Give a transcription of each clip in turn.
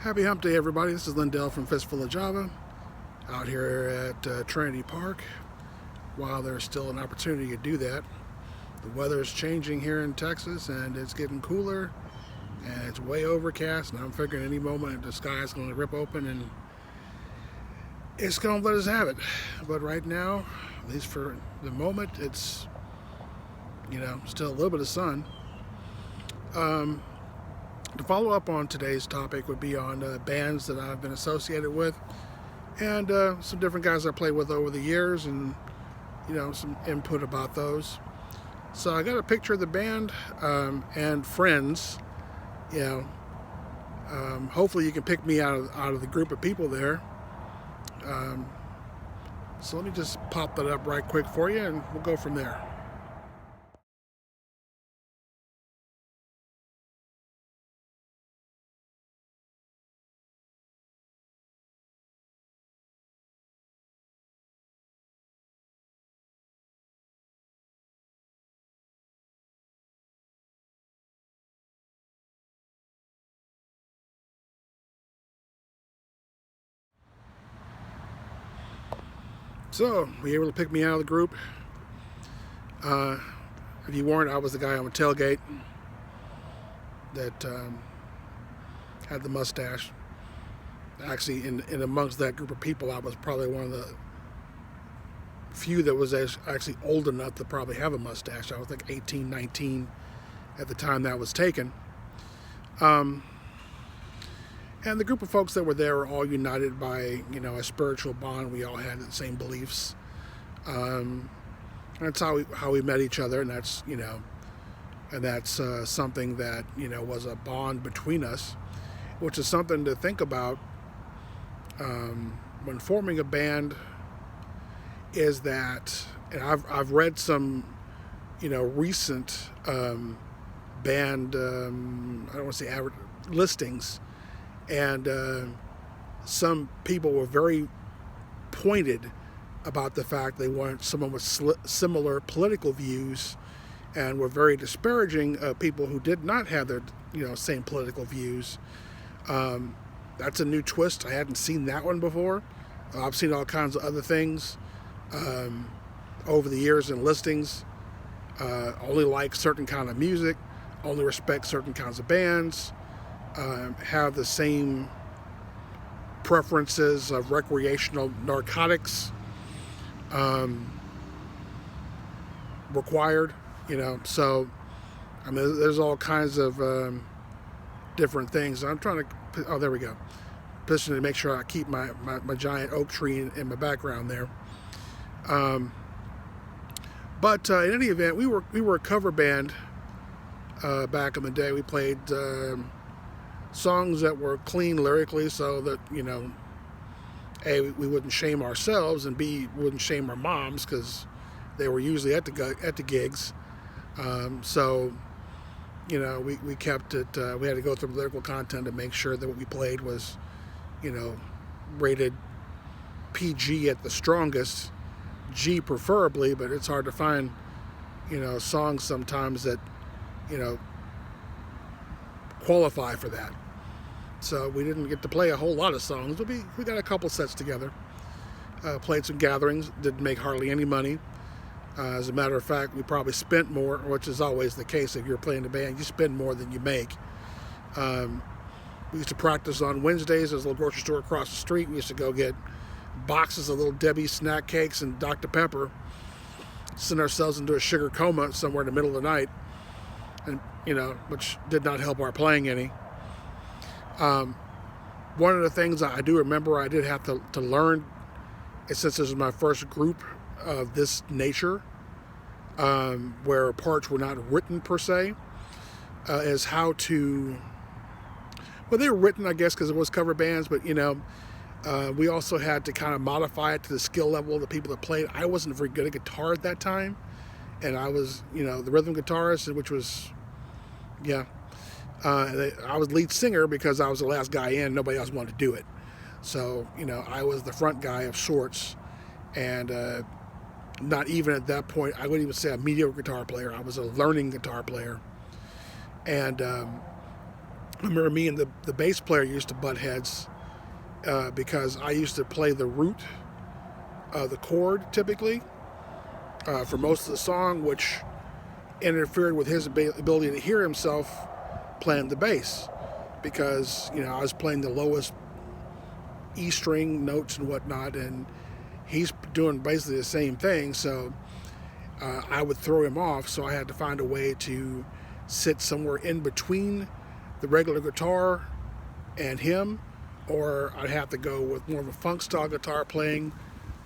Happy hump day, everybody. This is Lindell from Fistful of Java out here at Trinity Park. While there's still an opportunity to do that, the weather is changing here in Texas and it's getting cooler and it's way overcast, and I'm figuring any moment the sky is going to rip open and it's going to let us have it. But right now, at least for the moment, it's still a little bit of sun. To follow up on today's topic would be on bands that I've been associated with, and some different guys I played with over the years, and some input about those. So I got a picture of the band and friends. Hopefully you can pick me out of the group of people there. So let me just pop that up right quick for you, and we'll go from there. So, were you able to pick me out of the group? If you weren't, I was the guy on the tailgate that had the mustache. Actually, in amongst that group of people, I was probably one of the few that was actually old enough to probably have a mustache. I was like 18, 19 at the time that was taken. And the group of folks that were there were all united by, a spiritual bond. We all had the same beliefs. That's how we met each other, and that's something that was a bond between us, which is something to think about when forming a band. Is that, and I've read some, recent band I don't want to say listings. And some people were very pointed about the fact they wanted someone with similar political views, and were very disparaging of people who did not have their same political views. That's a new twist. I hadn't seen that one before. I've seen all kinds of other things over the years in listings. Only like certain kind of music, only respect certain kinds of bands. Have the same preferences of recreational narcotics required, so there's all kinds of different things. I'm trying to, there we go, position to make sure I keep my giant oak tree in my background there. But in any event, we were a cover band back in the day. We played songs that were clean lyrically, so that A, we wouldn't shame ourselves, and B, we wouldn't shame our moms, because they were usually at the gigs. So we kept it. We had to go through lyrical content to make sure that what we played was rated PG at the strongest, G preferably, but it's hard to find songs sometimes that qualify for that. So we didn't get to play a whole lot of songs, but we got a couple sets together. Played some gatherings, didn't make hardly any money. As a matter of fact, we probably spent more, which is always the case. If you're playing a band, you spend more than you make. We used to practice on Wednesdays. There's a little grocery store across the street. We used to go get boxes of Little Debbie snack cakes and Dr. Pepper, send ourselves into a sugar coma somewhere in the middle of the night, and which did not help our playing any. One of the things I do remember I did have to learn, since this was my first group of this nature, where parts were not written per se, is how to, well, they were written, I guess, because it was cover bands, but we also had to kind of modify it to the skill level of the people that played. I wasn't very good at guitar at that time, and I was the rhythm guitarist, which was I was lead singer because I was the last guy in. Nobody else wanted to do it. So, I was the front guy of sorts. And not even at that point, I wouldn't even say a mediocre guitar player. I was a learning guitar player. And I remember me and the bass player used to butt heads because I used to play the root, the chord typically, for most of the song, which interfered with his ability to hear himself playing the bass, because I was playing the lowest E string notes and whatnot, and he's doing basically the same thing. So I would throw him off. So I had to find a way to sit somewhere in between the regular guitar and him, or I'd have to go with more of a funk style guitar playing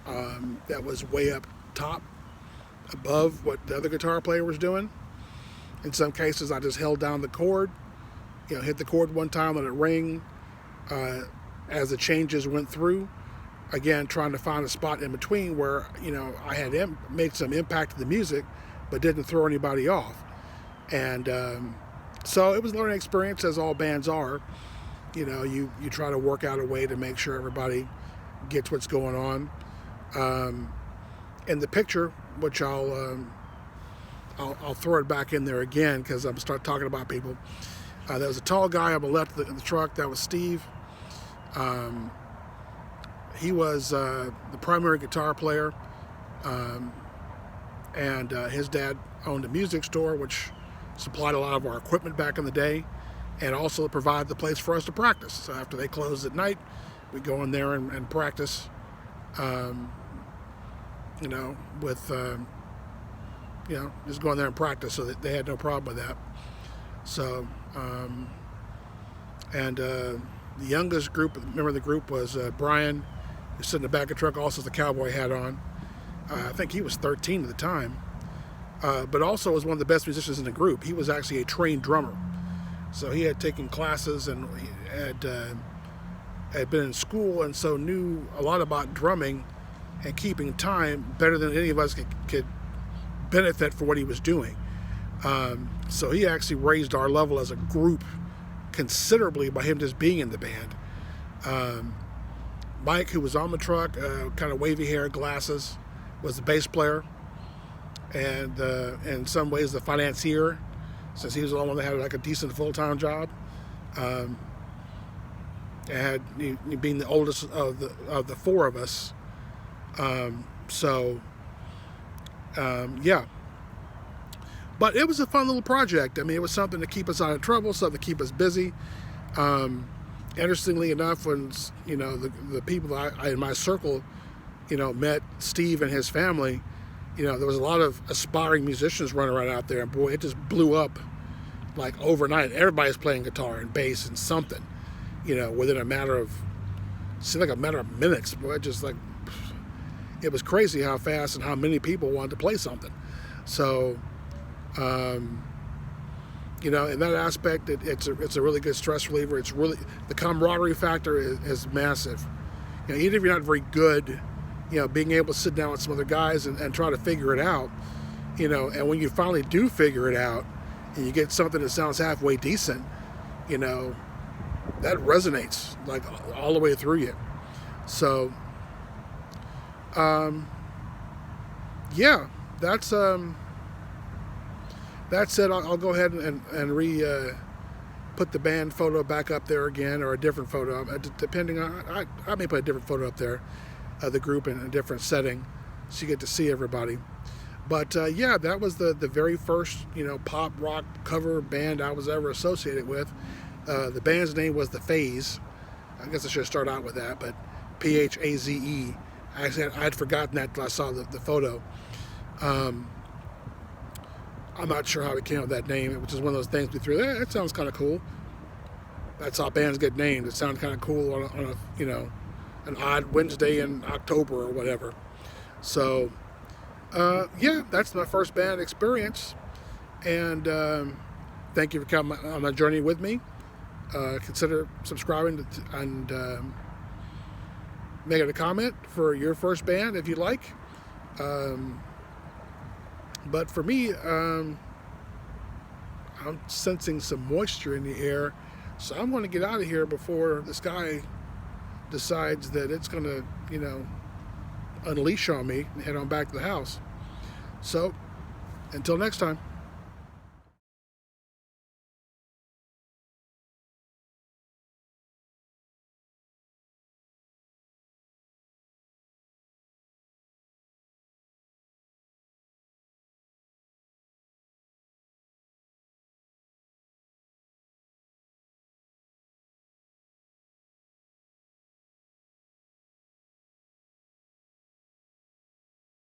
that was way up top above what the other guitar player was doing. In some cases, I just held down the chord, hit the chord one time, let it ring as the changes went through. Again, trying to find a spot in between where I had made some impact to the music, but didn't throw anybody off. And so it was a learning experience, as all bands are. You try to work out a way to make sure everybody gets what's going on. In the picture, which I'll throw it back in there again because I'm start talking about people. There was a tall guy on the left of the truck. That was Steve. He was the primary guitar player, and his dad owned a music store which supplied a lot of our equipment back in the day, and also provided the place for us to practice. So after they closed at night, we'd go in there and practice, with just going there and practice, so that they had no problem with that. So, the youngest member of the group was Brian, who stood in the back of the truck, also with the cowboy hat on. I think he was 13 at the time, but also was one of the best musicians in the group. He was actually a trained drummer. So he had taken classes and he had been in school, and so knew a lot about drumming and keeping time better than any of us could benefit for what he was doing. So he actually raised our level as a group considerably by him just being in the band. Mike, who was on the truck, kind of wavy hair, glasses, was the bass player, and in some ways the financier, since he was the only one that had like a decent full-time job. And being the oldest of the four of us, yeah. But it was a fun little project. I mean, it was something to keep us out of trouble, something to keep us busy. Interestingly enough, when the people that I in my circle, met Steve and his family, there was a lot of aspiring musicians running around out there, and boy, it just blew up like overnight. Everybody's playing guitar and bass and something, within a matter of minutes. Boy, it was crazy how fast and how many people wanted to play something. So, in that aspect, it's a really good stress reliever. It's really, the camaraderie factor is massive. Even if you're not very good, being able to sit down with some other guys and try to figure it out, and when you finally do figure it out and you get something that sounds halfway decent, that resonates like all the way through you. So, yeah, that's that said, I'll go ahead and put the band photo back up there again, or a different photo, depending on, I may put a different photo up there of the group in a different setting, so you get to see everybody. But yeah, that was the very first pop rock cover band I was ever associated with. The band's name was the Phaze. I guess I should start out with that, but Phaze. Actually, I had forgotten that until I saw the photo. I'm not sure how we came up with that name. It was just one of those things we threw. That sounds kind of cool. That's how bands get named. It sounds kind of cool on a an odd Wednesday in October or whatever. So yeah, that's my first band experience, and thank you for coming on my journey with me. Consider subscribing and making a comment for your first band if you like. But for me, I'm sensing some moisture in the air, so I'm going to get out of here before this guy decides that it's going to, unleash on me and head on back to the house. So, until next time.